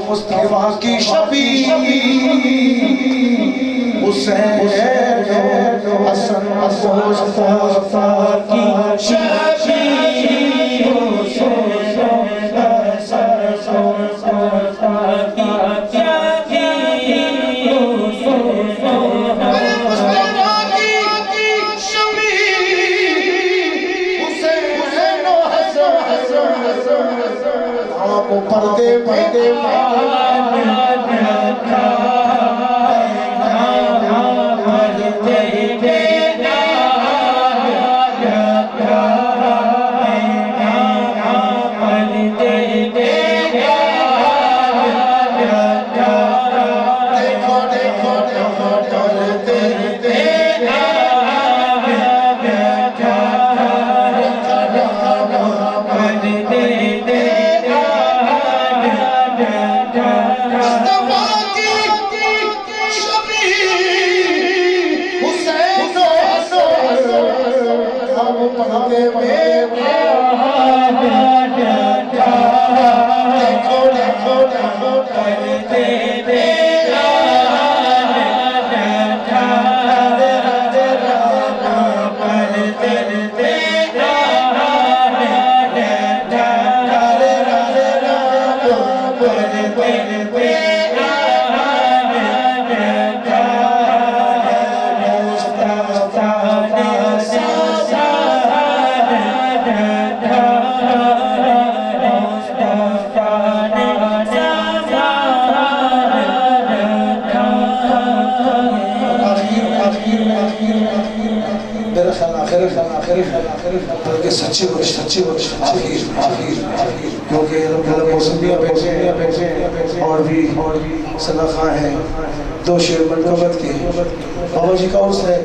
مصطفیٰ کی شفیع حسین حسن مصطفیٰ کی شفیع پردے پردے سچی آخیر کیونکہ موسمیہ بیٹھے اور بھی صدقہ ہیں دو شعر منقبت کے بابا جی کا عرص ہے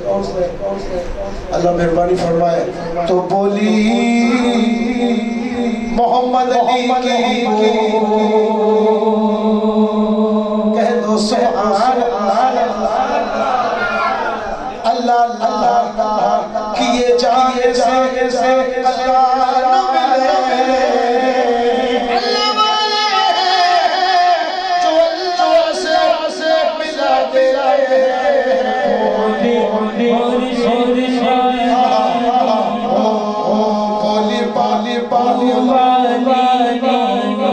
اللہ مہربانی فرمائے تو بولی محمد علی کی کہہ دو سبحان اللہ اللہ کیے جانے سے اللہ نہ ملے اللہ والے جو اللہ سے ملا دے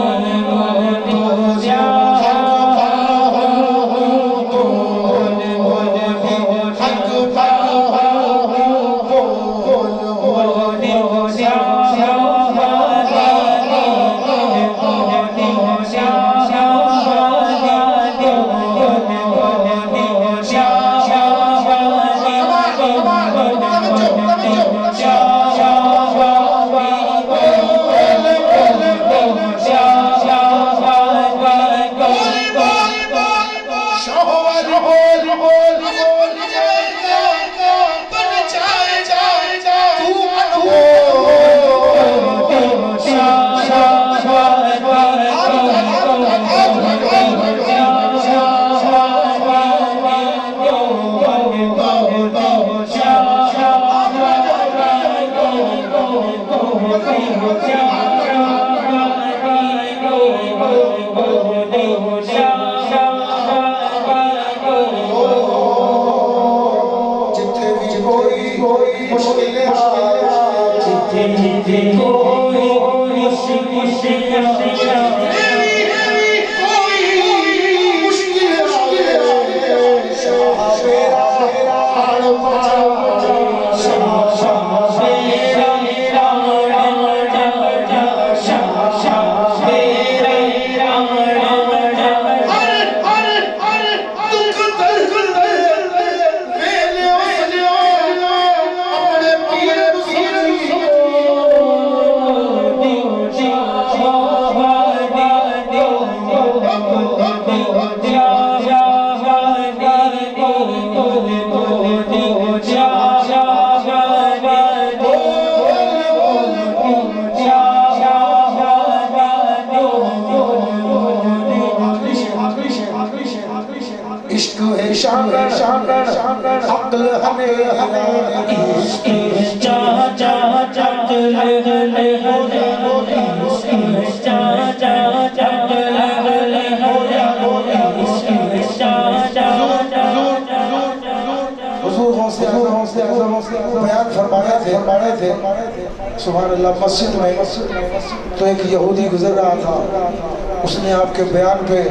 بولی شانن عقل ہمیرا عشق چاچا عقل ہمیرا عشق چاچا عقل ہمیرا عشق چاچا حضور بیان فرمانے تھے سبحان اللہ مسجد میں تو ایک یہودی گزر رہا تھا، اس نے آپ کے بیان پہ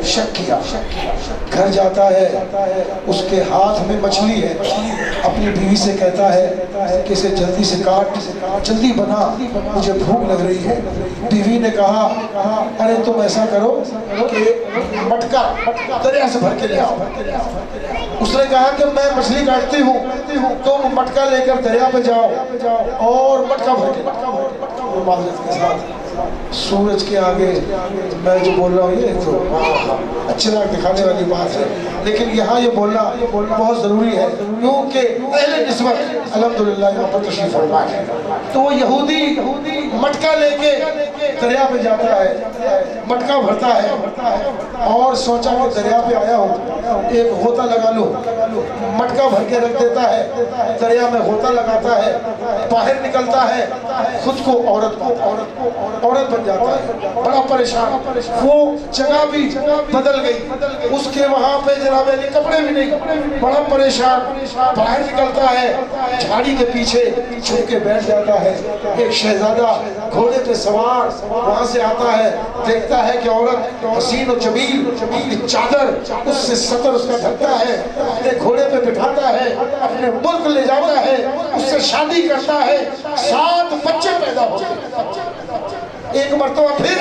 شک کیا، گھر جاتا ہے اس کے ہاتھ میں مچھلی ہے، اپنی بیوی سے کہتا ہے کہ اسے جلدی سے کاٹ، جلدی بنا، مجھے بھوک لگ رہی ہے۔ بیوی نے کہا ارے تم ایسا کرو کہ مٹکا دریا سے بھر کے لے آؤ۔ اس نے کہا کہ میں مچھلی کاٹتی ہوں، تم مٹکا لے کر دریا پہ جاؤ اور مٹکا بھر کے معذرت کے ساتھ سورج کے آگے میں جو بول رہا ہوں یہ تو اچھا دکھانے والی بات ہے، لیکن یہاں یہ بولنا بہت ضروری ہے کیونکہ اہل نسبت الحمدللہ یہاں پر تشریف فرما ہے۔ تو وہ یہودی مٹکا لے کے دریا پہ جاتا ہے، مٹکا بھرتا ہے اور سوچا کہ دریا پہ آیا ہوں ایک غوطہ لگا لوں، مٹکا بھر کے رکھ دیتا ہے، دریا میں غوطہ لگاتا ہے، باہر نکلتا ہے، خود کو عورت بن جاتا ہے، بڑا پریشان، وہ جگہ بھی بدل گئی، اس کے وہاں پہ جناب علی کپڑے بھی نہیں، بڑا پریشان، باہر نکلتا ہے، جھاڑی کے پیچھے چھپ کے بیٹھ جاتا ہے، ایک شہزادہ گھوڑے پہ سوار وہاں سے آتا ہے، دیکھتا ہے کہ عورت حسین و جمیل اپنی چادر اس سے سطر اس کا ڈھکتا ہے، اپنے گھوڑے پہ بٹھاتا ہے، اپنے ملک لے جاتا ہے، اس سے شادی کرتا ہے، 7 بچے پیدا ہوتے ہیں۔ ایک مرتبہ پھر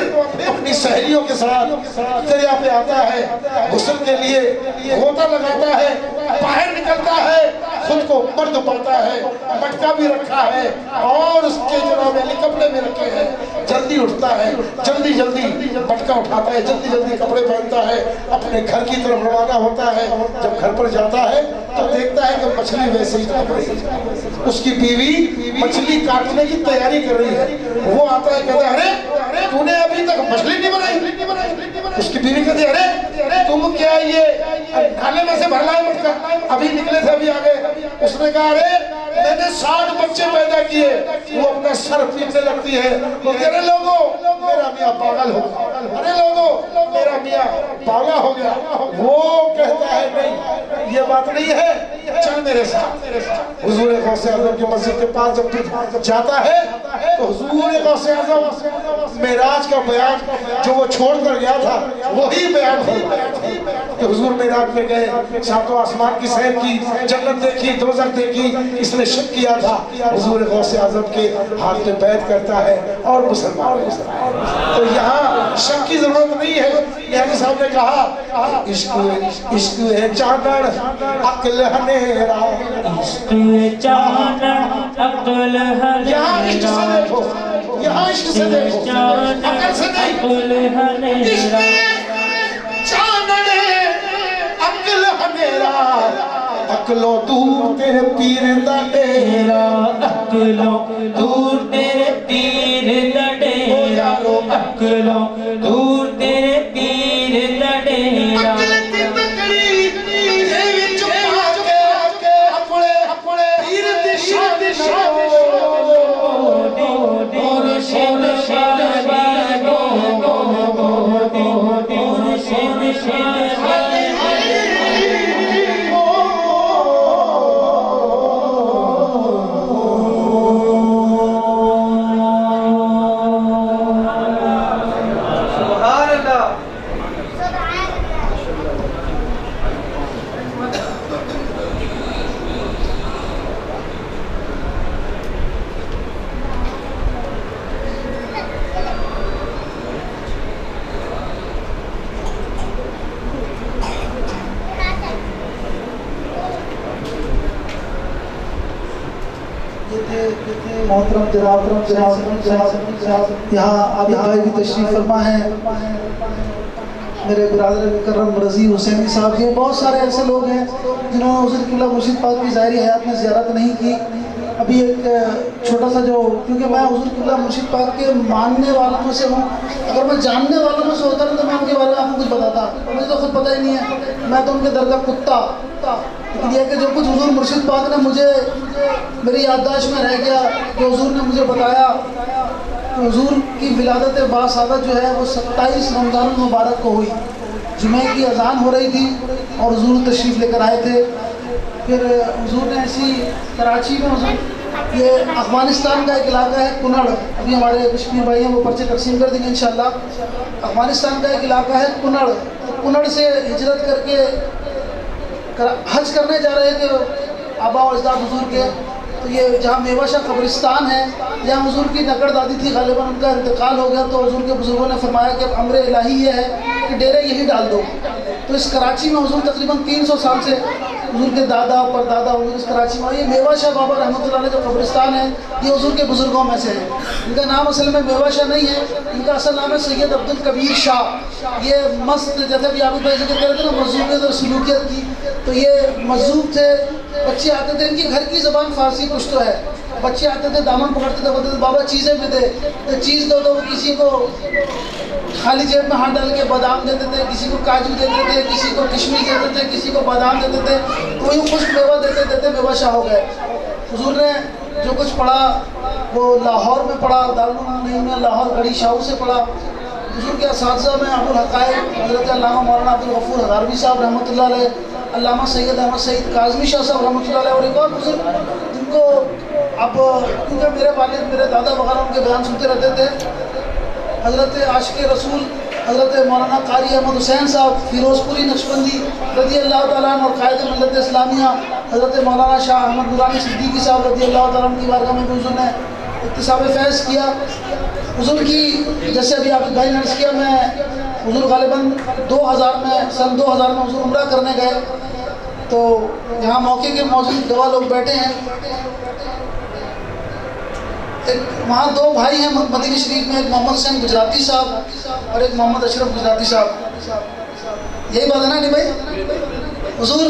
اپنی سہیلیوں کے ساتھ دریا پہ آتا ہے، غسل کے لیے غوطہ لگاتا ہے، باہر نکلتا ہے، خود کو مرد پاتا ہے، مٹکا بھی رکھا ہے اور اس کے جناب علی کپڑے بھی رکھے ہیں، جلدی اٹھتا ہے، جلدی مٹکا اٹھاتا ہے، جلدی کپڑے پہنتا ہے، اپنے گھر کی طرف روانہ ہوتا ہے۔ جب گھر پر جاتا ہے تو دیکھتا ہے کہ مچھلی ویسے ہی کاٹ رہی ہے، اس کی بیوی مچھلی کاٹنے کی تیاری کر رہی ہے، وہ آتا ہے کہتا ہے ارے تو نے ابھی تک مچھلی نہیں بنائی؟ اس کی بیوی کہتی ہے ارے تم کیا یہ نالے میں سے بھر لائے مٹکا، ابھی نکلے تھے ابھی آگے۔ اس نے کہا ارے میں نے 60 بچے پیدا کیے۔ وہ اپنا سر پیٹنے لگتی ہے، وہ کہہ رہے لوگوں میرا میاں پاگل ہو گیا، ارے لوگوں میرا میاں باولا ہو گیا۔ وہ کہتا ہے نہیں یہ بات نہیں ہے، چل میرے ساتھ۔ حضور غوث اعظم کی مسجد کے پاس جب جاتا ہے تو حضور غوث اعظم معراج کا بیان جو وہ چھوڑ کر گیا تھا وہی بیان فرمایا کہ حضور معراج میں گئے، ساتوں آسمان کی سیر کی، جنت دیکھی، دوزخ دیکھی، اس نے شک کیا تھا۔ حضور غوث اعظم کے ہاتھ میں بیعت کرتا ہے اور مسلمان ہوتا ہے۔ تو یہاں شک کی ضرورت نہیں ہے۔ یعنی صاحب نے کہا عشق ہے چاندن عقل ہمیرا، عشق چاچا عقل ہمیرا، یہاں عشق سے دیکھو، یہاں عشق سے دیکھو، عقل سے نہیں، عشق چاندن عقل ہمیرا، عقلو دور تیرے پیر دا ڈیرا، عقلو دور تیرے پیر دا ڈیرا، عقلو دور تیرے پیر دا ڈیرا۔ محترم جناب یہاں عابد بھائی بھی تشریف فرما ہے، میرے برادر کرم رضی حسینی صاحب، یہ بہت سارے ایسے لوگ ہیں جنہوں نے حضور قبلہ مرشد پاک کی ظاہری حیات میں زیارت نہیں کی۔ ابھی ایک چھوٹا سا جو، کیونکہ میں حضور قبلہ مرشد پاک کے ماننے والوں میں سے ہوں، اگر میں جاننے والوں میں سے ہوتا نا تو میں ان کے بارے میں آپ کو کچھ بتاتا، اور مجھے تو خود پتہ ہی نہیں ہے، میں تو ان کے در کا کتا. لیکن یہ کہ جو کچھ حضور مرشد پاک نے مجھے میری یادداشت میں رہ گیا، جو حضور نے مجھے بتایا کہ حضور کی ولادت باسعادت جو ہے وہ 27 رمضان المبارک کو ہوئی. جمعہ کی اذان ہو رہی تھی اور حضور تشریف لے کر آئے تھے. پھر حضور نے ایسی کراچی میں حضور، یہ افغانستان کا ایک علاقہ ہے کنڑ، ابھی ہمارے کشمیر بھائی ہیں وہ پرچے تقسیم کر دیں گے انشاءاللہ. افغانستان کا ایک علاقہ ہے کنڑ، کنڑ سے ہجرت کر کے حج کرنے جا رہے تھے آبا و اجداد حضور کے. تو یہ جہاں میوہ شاہ قبرستان ہے، جہاں حضور کی نکڑ دادی تھی، غالباً ان کا انتقال ہو گیا، تو حضور کے بزرگوں نے فرمایا کہ امر الہی یہ ہے کہ ڈیرے یہی ڈال دو. تو اس کراچی میں حضور تقریباً 300 سال سے حضور کے دادا پر دادا حضور اس کراچی میں. یہ میوہ شاہ بابا رحمۃ اللہ علیہ جو قبرستان ہے یہ حضور کے بزرگوں میں سے ہے. ان کا نام اصل میں میوہ شاہ نہیں ہے، ان کا اصل نام ہے سید عبدالکبیر شاہ. یہ مست جیسے بھی آپ ذکر کر رہے تھے نا مذہوبیت اور سلوکیت کی، تو یہ مذہوب تھے. بچے آتے تھے، ان کی گھر کی زبان فارسی کچھ تو ہے. بچے آتے تھے دامن پکڑتے تھے، بولتے تھے بابا چیزیں بھی دے، تو چیز دو تو کسی کو خالی جیب میں ہاتھ ڈال کے بادام دیتے تھے، کسی کو کاجو دیتے تھے، کسی کو کشمش دیتے تھے، کسی کو بادام دیتے تھے. تو یوں خشک میوہ دیتے دیتے میوہ شاہ ہو گئے. حضور نے جو کچھ پڑھا وہ لاہور میں پڑھا، دارالعلوم میں لاہور گڑھی شاہو سے پڑھا. حضور کے اساتذہ میں ابو الحقائق حضرت علامہ مولانا عبدالغفور ہزاروی صاحب رحمۃ اللہ علیہ، علامہ سید احمد سعید کاظمی شاہ صاحب رحمۃ اللہ علیہ، اور ایک اور بزرگ جن کو اب کیونکہ میرے والد میرے دادا وغیرہ ان کے بیان سنتے رہتے تھے، حضرت عاشق رسول حضرت مولانا قاری احمد حسین صاحب فیروز پوری نقشبندی رضی اللہ تعالیٰ عنہ، اور قائد ملت اسلامیہ حضرت مولانا شاہ احمد نورانی صدیقی صاحب رضی اللہ تعالیٰ عنہ کی بارگاہ میں بھی حضور نے اکتساب فیض کیا. حضور کی جیسے ابھی آپ بھائی نے عرض کیا، میں حضور غالباً 2000 میں سن 2000 میں حضور عمرہ کرنے گئے، تو یہاں موقع کے موجود گواہ لوگ بیٹھے ہیں. وہاں دو بھائی ہیں مدینہ شریف میں، ایک محمد حسین گجراتی صاحب اور ایک محمد اشرف گجراتی صاحب. یہی بات ہے نا نہیں بھائی؟ حضور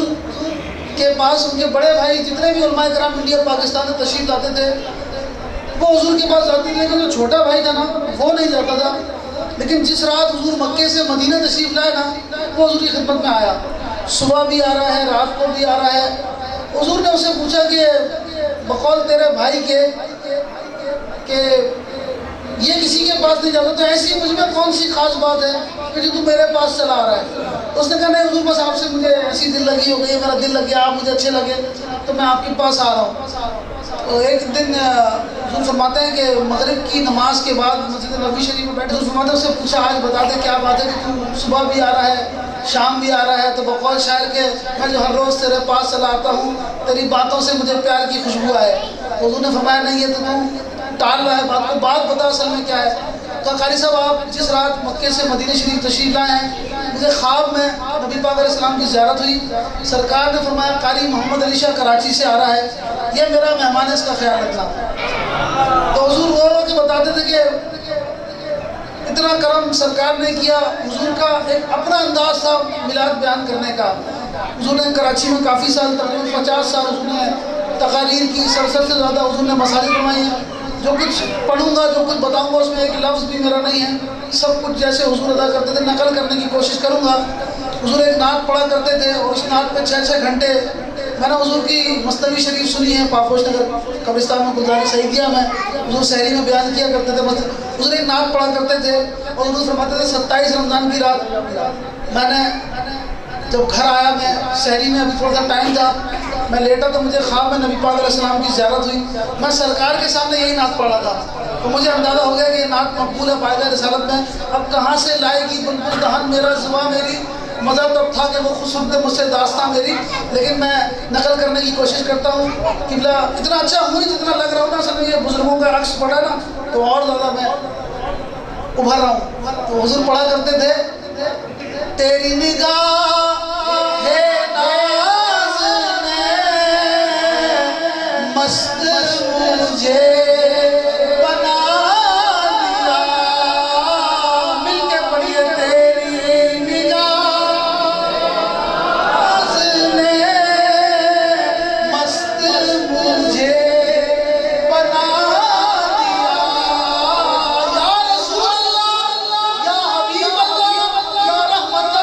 کے پاس ان کے بڑے بھائی جتنے بھی علماء کرام انڈیا اور پاکستان سے تشریف لاتے تھے وہ حضور کے پاس جاتے تھے، لیکن جو چھوٹا بھائی تھا نا وہ نہیں جاتا تھا. لیکن جس رات حضور مکے سے مدینہ تشریف لائے نا وہ حضور کی خدمت میں آیا. صبح بھی آ رہا ہے، رات کو بھی آ رہا ہے. حضور نے اسے پوچھا کہ بقول تیرے بھائی کے کہ یہ کسی کے پاس نہیں جاتا، تو ایسی مجھ میں کون سی خاص بات ہے کہ جو تو میرے پاس چلا آ رہا ہے؟ تو اس نے کہا نہیں حضور بس آپ سے مجھے ایسی دل لگی ہو گئی، میرا دل لگ گیا، آپ مجھے اچھے لگے تو میں آپ کے پاس آ رہا ہوں. تو ایک دن حضور فرماتے ہیں کہ مغرب کی نماز کے بعد مسجد نبوی شریف میں بیٹھے، حضور فرماتے ہیں اس سے پوچھا آج بتا دے کیا بات ہے کہ تو صبح بھی آ رہا ہے شام بھی آ رہا ہے؟ تو بقول شاعر کے میں جو ہر روز تیرے پاس چلا آتا ہوں تیری باتوں سے مجھے پیار کی خوشبو آئے. حضور نے فرمایا نہیں ہے تو ٹال رہا ہے بات کو، بات بتا اصل میں کیا ہے. تو قاری صاحب آپ جس رات مکے سے مدینہ شریف تشریف لائے ہیں مجھے خواب میں نبی پاک علیہ السلام کی زیارت ہوئی. سرکار نے فرمایا قاری محمد علی شاہ کراچی سے آ رہا ہے، یہ میرا مہمان ہے، اس کا خیال رکھنا. تو حضور رو رو کے بتاتے تھے کہ اتنا کرم سرکار نے کیا. حضور کا ایک اپنا انداز تھا میلاد بیان کرنے کا. حضور نے کراچی میں کافی سال تقریباً 50 سال حضور نے تقاریر کی، 67 سے زیادہ حضور نے مساجد بنوائی ہیں. جو کچھ پڑھوں گا جو کچھ بتاؤں گا اس میں ایک لفظ بھی میرا نہیں ہے، سب کچھ جیسے حضور ادا کرتے تھے نقل کرنے کی کوشش کروں گا. حضور ایک نعت پڑھا کرتے تھے اور اس نعت پہ 6 گھنٹے میں نے حضور کی مثنوی شریف سنی ہے پاپوش نگر قبرستان میں گلزار سعیدیہ میں. حضور سحری میں بیان کیا کرتے تھے. حضور ایک نعت پڑھا کرتے تھے اور حضور فرماتے تھے 27 رمضان کی رات میں نے جب گھر آیا، میں سحری میں ابھی تھوڑا سا ٹائم تھا، میں لیٹا تو مجھے خواب میں نبی پاک علیہ السلام کی زیارت ہوئی. میں سرکار کے سامنے یہی نعت پڑھ رہا تھا تو مجھے اندازہ ہو گیا کہ یہ نعت مقبول ہے پائیدہ رسالت میں. اب کہاں سے لائے گی بلبل دہن میرا زباں میری، مزہ تب تھا کہ وہ خود سنتے مجھ سے داستان میری. لیکن میں نقل کرنے کی کوشش کرتا ہوں کہ اتنا اچھا ہوں نہیں جتنا لگ رہا ہوں نا، اصل میں یہ بزرگوں کا عکس پڑا نا تو اور زیادہ میں ابھر رہا ہوں. تو حضور پڑھا کرتے تھے تیری نگاہ ہے ناز نے مست مجھے بنا دیا. مل کے پڑھیے تیری نگاہ نے مست مجھے بنا دیا. یا رسول اللہ، یا حبیب اللہ، یا رحمت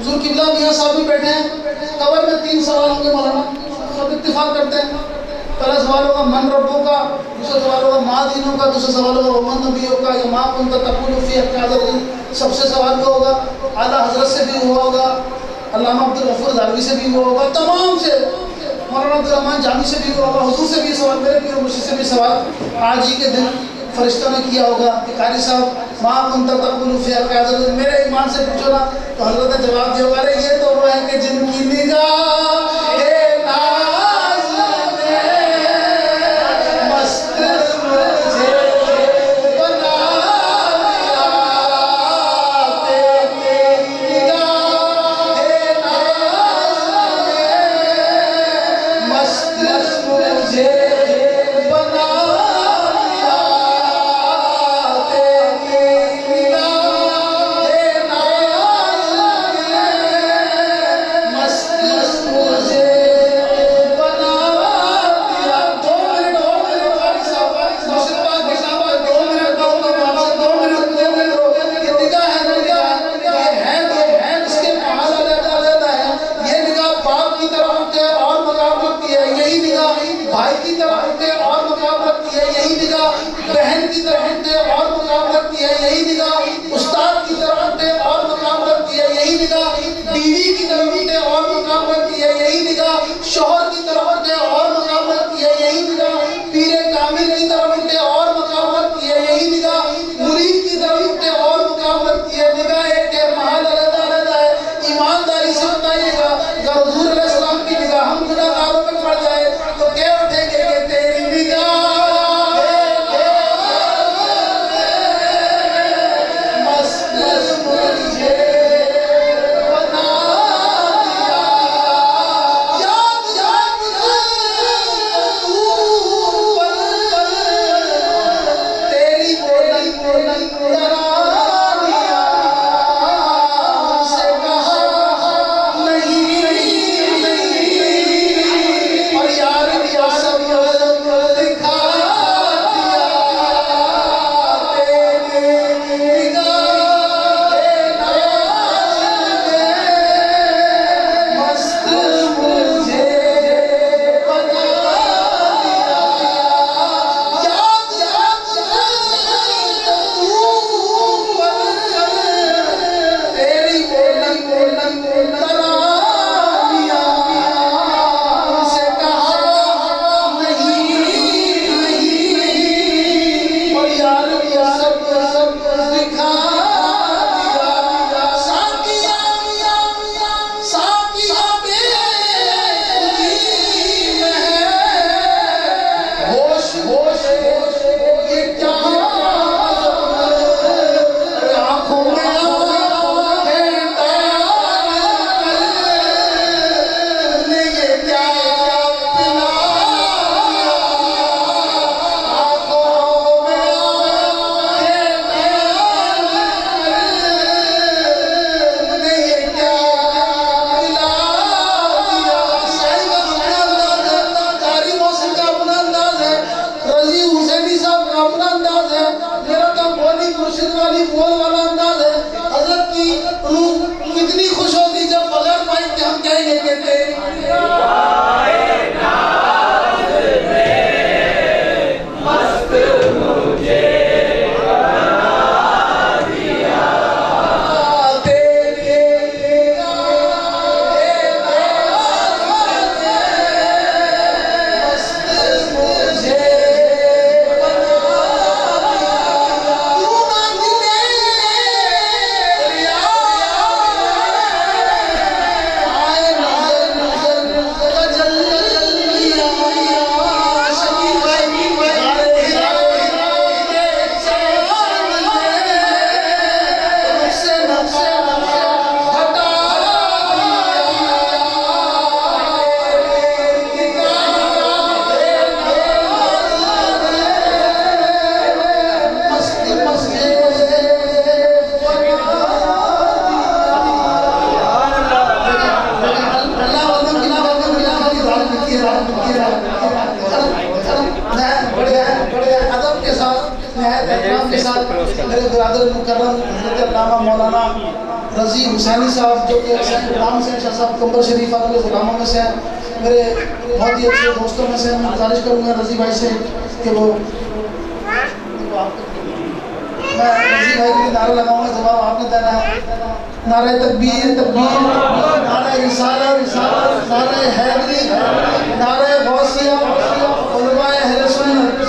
حضور قبلہ میاں صاحب بھی بیٹھے ہیں, قبر میں 3 سوال ہوں گے مولانا, سب اتفاق کرتے ہیں. پہلا سوال ہوگا من ربوں کا, دوسرا سوال ہوگا ما دینوں کا, دوسرا سوال ہوگا ومن نبیوں کا, یا ما کنت تقول فی حق حضرت. سب سے سوال بھی ہوگا, اعلیٰ حضرت سے بھی ہوا ہوگا, علامہ عبدالغفور دہلوی سے بھی ہوا ہوگا, تمام سے, مولانا عبدالرحمن جامی سے بھی ہوا ہوگا, حضور سے بھی سوال, میرے پیر مرشد سے بھی سوال آج ہی کے دن فرشتوں نے کیا ہوگا کہ قاری صاحب ما کنت تقول فی حق حضرت, میرے ایمان سے پوچھو نا. تو حضرت نے جواب دیا, ارے یہ تو وہ ہے کہ جن کی نگاہ نہایت احترام کے ساتھ میرے برادر مکرم حضرت علامہ مولانا رضی حسینی صاحب جو کہ غلام حسین شاہ صاحب قمبر شریف والے غلاموں میں سے ہیں، میرے بہت ہی اچھے دوستوں میں سے ہیں۔ میں گزارش کروں گا رضی بھائی سے کہ وہ میں رضی بھائی کے لیے نعرہ لگاؤں گا، جواب آپ نے دینا ہے۔ نعرہ تکبیر تکبیر، نعرہ رسالت رسالت، نعرہ حیدری، نعرہ غوثیہ، علماء اہل سنت۔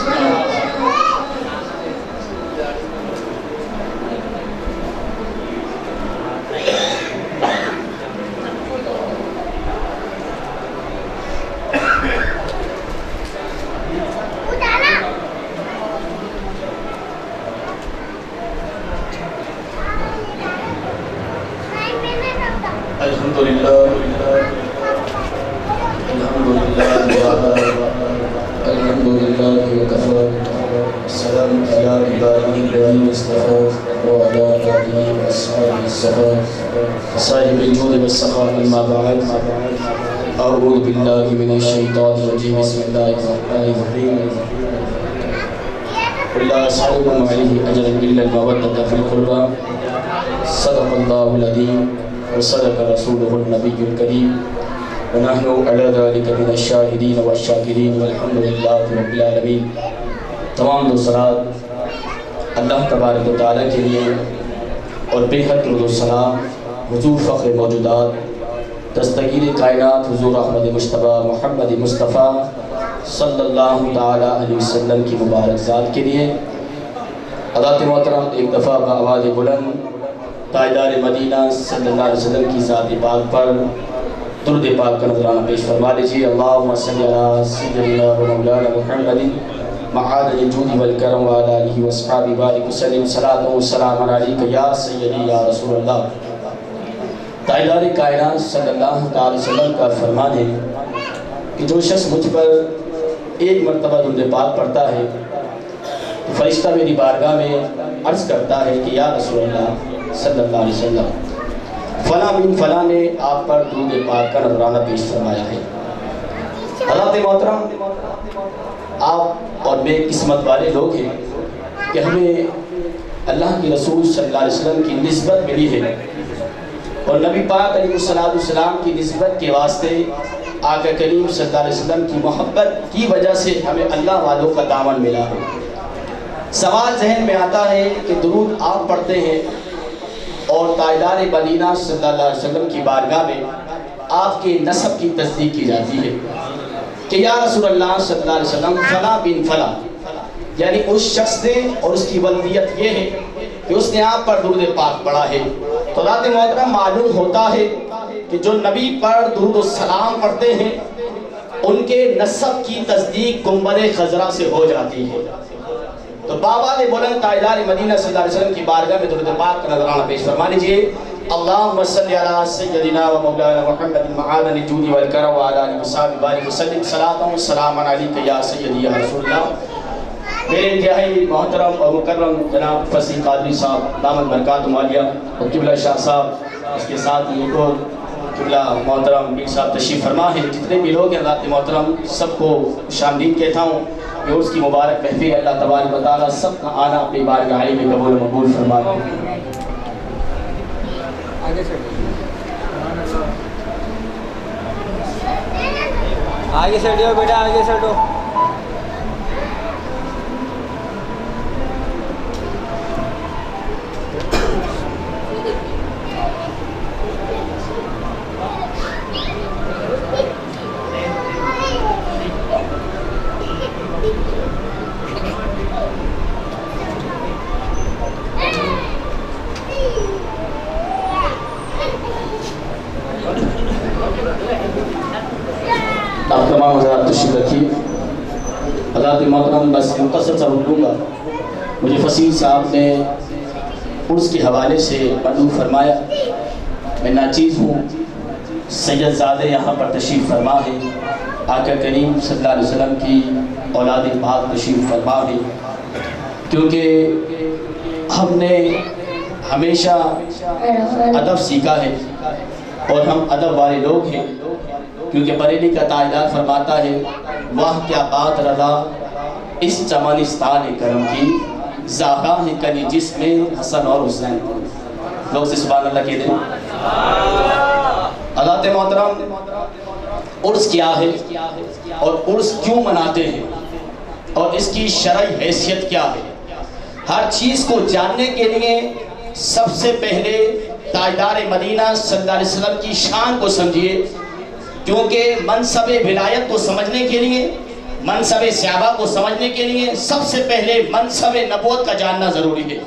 صاحب الجود والسخاء اما بعد اعوذ باللہ من الشیطان الرجیم بسم اللہ الرحمن الرحیم قل لا اسألكم علیہ اجرا الا المودة فی القربى صدق اللہ العظیم وصدق رسوله النبی الکریم ونحن على ذلك من الشاہدین والشاکرین والحمد للہ رب العالمین۔ تمام دوسرات اللہ تبارک و تعالیٰ کے لیے اور بے حد درود و سلام حضور فخر موجودات دستگیر کائنات حضور احمد مجتبیٰ محمد مصطفیٰ صلی اللہ تعالیٰ علیہ وسلم کی مبارک ذات کے لیے۔ حضرات محترم ایک دفعہ بآواز بلند تاجدار مدینہ صلی اللہ علیہ وسلم کی ذات پاک پر درود پاک کا نذرانہ پیش فرما لیجیے۔ اللہم صلی علی سیدنا و مولانا محمد معادن الجود والکرم وعلی آلہ واصحابہ بارک وسلم صلاۃ و سلام علیک یا سیدی یا رسول اللہ۔ تاجدار کائنات صلی اللہ علیہ وسلم کا فرمان ہے کہ جو شخص مجھ پر ایک مرتبہ درود پاک پڑھتا ہے تو فرشتہ میری بارگاہ میں عرض کرتا ہے کہ یا رسول اللہ صلی اللہ علیہ وسلم فلاں بن فلاں نے آپ پر درود پاک کا نذرانہ پیش فرمایا ہے۔ حضرات محترم، آپ اور میں قسمت والے لوگ ہیں کہ ہمیں اللہ کے رسول صلی اللہ علیہ وسلم کی نسبت ملی ہے، اور نبی پاک علیہ السلام کی نسبت کے واسطے آقا کریم صلی اللہ علیہ وسلم کی محبت کی وجہ سے ہمیں اللہ والوں کا دامن ملا ہے۔ سوال ذہن میں آتا ہے کہ درود آپ پڑھتے ہیں اور تاجدار مدینہ صلی اللہ علیہ وسلم کی بارگاہ میں آپ کے نسب کی تصدیق کی جاتی ہے کہ یا رسول اللہ صلی اللہ علیہ وسلم فلاں بن فلاں، یعنی اس شخص نے اور اس کی ولدیت یہ ہے کہ اس نے آپ پر درود پاک پڑھا ہے۔ تو حضرات محترم، معلوم ہوتا ہے کہ جو نبی پر درود السلام پڑھتے ہیں ان کے نسب کی تصدیق گنبد خضرا سے ہو جاتی ہے۔ تو بابا نے بلند تاجدار مدینہ صلی اللہ علیہ وسلم کی بارگاہ میں درود پاک کا نذرانہ پیش فرما لیجیے۔ اللہم صلی علی سیدنا و مولانا محمد معادن الجود والکرم وعلی آلہ وصحبہ بارک وسلم صلاۃ و سلام علیک یا سیدی یا رسول اللہ۔ میرے انتہائی محترم اور مکرم جناب فصیح قادری صاحب دامت برکات عالیہ اور قبلہ شاہ صاحب، اس کے ساتھ ہی ایک اور قبلہ محترم میر صاحب تشریف فرما ہے۔ جتنے بھی لوگ ہیں حضرات محترم، سب کو شامدین کہتا ہوں کہ اس کی مبارک محفل اللہ تبارک و تعالیٰ سب کا آنا اپنی بارگاہ میں قبول و مقبول فرمائے۔ آگے سے ہٹو بیٹا، آگے سے ہٹو۔ آپ تمام حضرات تشریف رکھیے۔ حضرات محترم، بس مختصر سا رک لوں گا۔ مجھے فصیح صاحب نے عرس کے حوالے سے مدعو فرمایا، میں ناچیز ہوں، سید زادے یہاں پر تشریف فرما ہے، آقا کریم صلی اللہ علیہ وسلم کی اولاد پاک تشریف فرما ہے، کیونکہ ہم نے ہمیشہ ادب سیکھا ہے اور ہم ادب والے لوگ ہیں، کیونکہ بریلی کا تاجدار فرماتا ہے واہ کیا بات رضا اس چمنستان کرم کی، زہرا ہے کلی جس میں حسن اور حسین۔ لوگ سے سبحان اللہ کہہ دیں. حضرات محترم، عرس کیا ہے اور عرس کیوں مناتے ہیں اور اس کی شرعی حیثیت کیا ہے، ہر چیز کو جاننے کے لیے سب سے پہلے تاجدار مدینہ صلی اللہ علیہ وسلم کی شان کو سمجھیے. کیونکہ منصب ولایت کو سمجھنے کے لیے، منصب صحابہ کو سمجھنے کے لیے سب سے پہلے منصب نبوت کا جاننا ضروری ہے.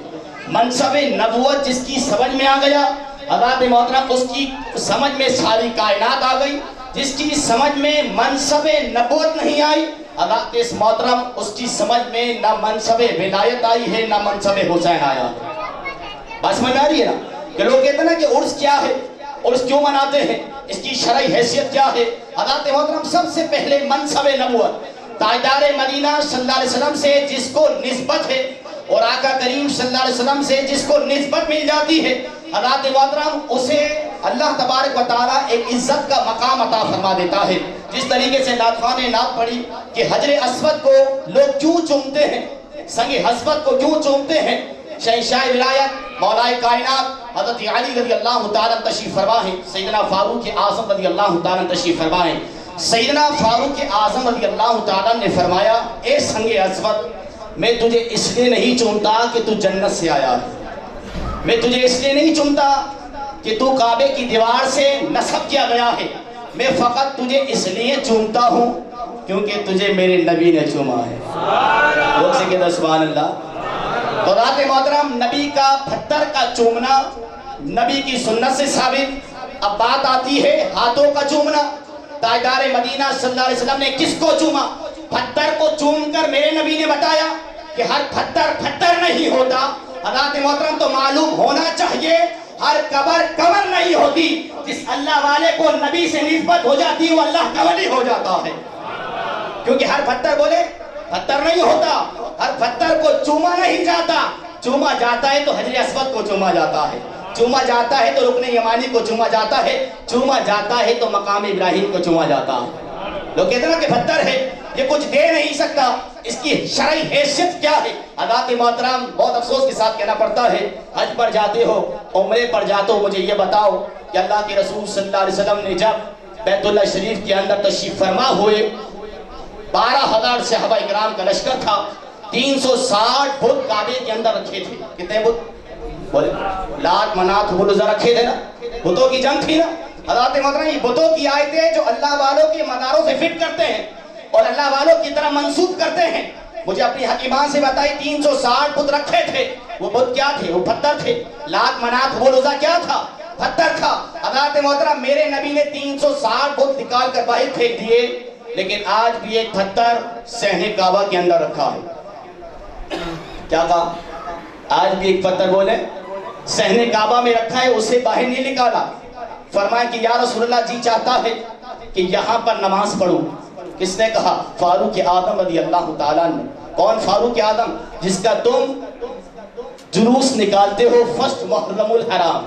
منصب نبوت جس کی سمجھ میں آ گیا، حضرات محترم اس کی سمجھ میں ساری کائنات آ گئی. جس کی سمجھ میں منصب نبوت نہیں آئی، حضرات اس محترم اس کی سمجھ میں نہ منصب ولایت آئی ہے نہ منصب حسین آیا. بات سمجھ میں آ رہی ہے نا کہ لوگ کہتے ہیں نا کہ عرس کیا ہے، عرس کیوں مناتے ہیں، اس کی شرعی حیثیت کیا ہے. حضرات محترم سب سے پہلے منصب نبوت، تاجدار مدینہ صلی اللہ علیہ وسلم سے جس کو نسبت ہے اور آقا کریم صلی اللہ علیہ وسلم سے جس کو نسبت مل جاتی ہے، حضرات محترم اسے اللہ تبارک و تعالیٰ ایک عزت کا مقام عطا فرما دیتا ہے. جس طریقے سے نعت خواہ نے نعت پڑھی کہ حجر اسود کو لوگ کیوں چومتے ہیں، سنگ حسبت کو کیوں چومتے ہیں. شہنشاہ ولایت مولا کائنات حضرت علی رضی اللہ تعالیٰ تشریف فرما ہے، سیدنا فاروق اعظم رضی اللہ تعالیٰ تشریف فرما ہے. سیدنا فاروق اعظم رضی اللہ تعالیٰ نے فرمایا، اے سنگ اسود میں تجھے اس لیے نہیں چومتا کہ تو جنت سے آیا ہے، میں تجھے اس لیے نہیں چومتا کہ تو کعبے کی دیوار سے نسب کیا گیا ہے، میں فقط تجھے اس لیے چومتا ہوں کیونکہ تجھے میرے نبی نے چوما ہے. لوگ سے کہتا سبحان اللہ. تو حضرات محترم نبی کا پتھر کا چومنا نبی کی سنت سے ثابت. اب بات آتی ہے ہاتھوں کا چومنا. تاجدار مدینہ صلی اللہ علیہ وسلم نے کس کو چوما؟ پتھر کو چوم کر میرے نبی نے بتایا کہ ہر پتھر پتھر نہیں ہوتا. حضرات محترم تو معلوم ہونا چاہیے ہر قبر قبر نہیں ہوتی. جس اللہ والے کو نبی سے نسبت ہو جاتی وہ اللہ کا ولی ہو جاتا ہے. کیونکہ ہر پتھر بولے پتھر نہیں ہوتا، ہر پتھر کو چوما نہیں جاتا. چوما جاتا ہے تو حجر اسود کو چوما جاتا ہے، چوما جاتا ہے تو رکن یمانی کو چوما جاتا ہے، چوما جاتا ہے تو مقام ابراہیم کو چوما جاتا ہے. لوگ کہتے ہیں کہ پتھر ہے یہ کچھ دے نہیں سکتا، اس کی شرعی حیثیت کیا ہے؟ حضرات محترم بہت افسوس کے ساتھ کہنا پڑتا ہے، حج پر جاتے ہو، عمرے پر جاتے ہو، مجھے یہ بتاؤ کہ اللہ کے رسول صلی اللہ علیہ وسلم نے جب بیت اللہ شریف کے اندر تشریف فرما ہوئے، 12,000 صحابہ اکرام کا لشکر تھا، 360 بت کعبے کے اندر رکھے تھے. کتنے بت؟ بولے لات منات ہبل رکھے تھے نا، بتوں کی جنگ تھی نا. حضرات محترم یہ بتوں کی آیتیں جو اللہ والوں کے مداروں سے فٹ کرتے ہیں اور اللہ والوں کی طرح منسوب کرتے ہیں. مجھے اپنی حکیمان سے بتائی 360 بت رکھے تھے. وہ بت کیا تھے؟ وہ پتھر تھے. لات منات ہبل کیا تھا؟ پتھر تھا. حضرات محترم میرے نبی نے 360 بت نکال کر باہر پھینک دیے، لیکن آج بھی ایک پتھر صحن کعبہ کے اندر رکھا ہے. کیا کہا؟ آج بھی ایک پتھر بولے صحن کعبہ میں رکھا ہے، اسے باہر نہیں نکالا. فرمایا کہ یا رسول اللہ جی چاہتا ہے کہ یہاں پر نماز پڑھوں. کس نے کہا؟ فاروق اعظم رضی اللہ تعالیٰ نے. کون فاروق اعظم؟ جس کا تم جلوس نکالتے ہو فرسٹ محرم الحرام.